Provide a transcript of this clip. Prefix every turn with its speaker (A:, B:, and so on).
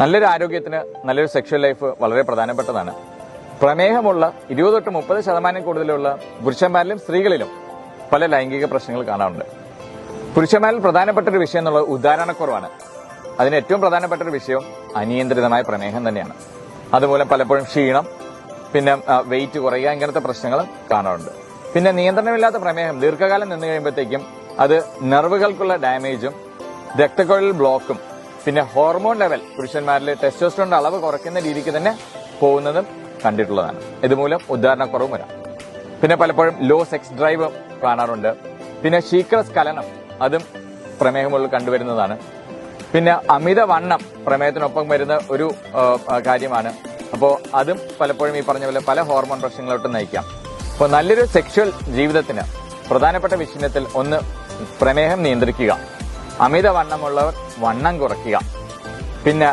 A: നല്ലൊരു ആരോഗ്യത്തിന് നല്ലൊരു സെക്ഷൽ ലൈഫ് വളരെ പ്രധാനപ്പെട്ടതാണ്. പ്രമേഹമുള്ള 20 തൊട്ട് 30% കൂടുതലുള്ള പുരുഷന്മാരിലും സ്ത്രീകളിലും പല ലൈംഗിക പ്രശ്നങ്ങൾ കാണാറുണ്ട്. പുരുഷന്മാരിൽ പ്രധാനപ്പെട്ട ഒരു വിഷയം എന്നുള്ളത് ഉദാഹരണക്കുറവാണ്. അതിന് ഏറ്റവും പ്രധാനപ്പെട്ട ഒരു വിഷയം അനിയന്ത്രിതമായ പ്രമേഹം തന്നെയാണ്. അതുമൂലം പലപ്പോഴും ക്ഷീണം, പിന്നെ വെയിറ്റ് കുറയുക, ഇങ്ങനത്തെ പ്രശ്നങ്ങളും കാണാറുണ്ട്. പിന്നെ നിയന്ത്രണമില്ലാത്ത പ്രമേഹം ദീർഘകാലം നിന്ന് കഴിയുമ്പോഴത്തേക്കും അത് നെർവുകൾക്കുള്ള ഡാമേജും രക്തക്കുഴൽ ബ്ലോക്കും പിന്നെ ഹോർമോൺ ലെവൽ പുരുഷന്മാരിൽ ടെസ്റ്റോസ്റ്ററോണിന്റെ അളവ് കുറയ്ക്കുന്ന രീതിക്ക് തന്നെ പോകുന്നതും കണ്ടിട്ടുള്ളതാണ്. ഇതുമൂലം ഉദാഹരണക്കുറവും വരാം. പിന്നെ പലപ്പോഴും ലോ സെക്സ് ഡ്രൈവ് കാണാറുണ്ട്. പിന്നെ ശീഘ്രസ്ഖലനം അതും പ്രമേഹമുള്ള കണ്ടുവരുന്നതാണ്. പിന്നെ അമിതവണ്ണം പ്രമേഹത്തിനൊപ്പം വരുന്ന ഒരു കാര്യമാണ്. അപ്പോൾ അതും പലപ്പോഴും ഈ പറഞ്ഞ പോലെ പല ഹോർമോൺ പ്രശ്നങ്ങളോട്ട് നയിക്കാം. അപ്പോൾ നല്ലൊരു സെക്ഷൽ ജീവിതത്തിന് പ്രധാനപ്പെട്ട വിഷയത്തിൽ ഒന്ന് പ്രമേഹം നിയന്ത്രിക്കുക, അമിതവണ്ണമുള്ളവർ വണ്ണം കുറയ്ക്കുക, പിന്നെ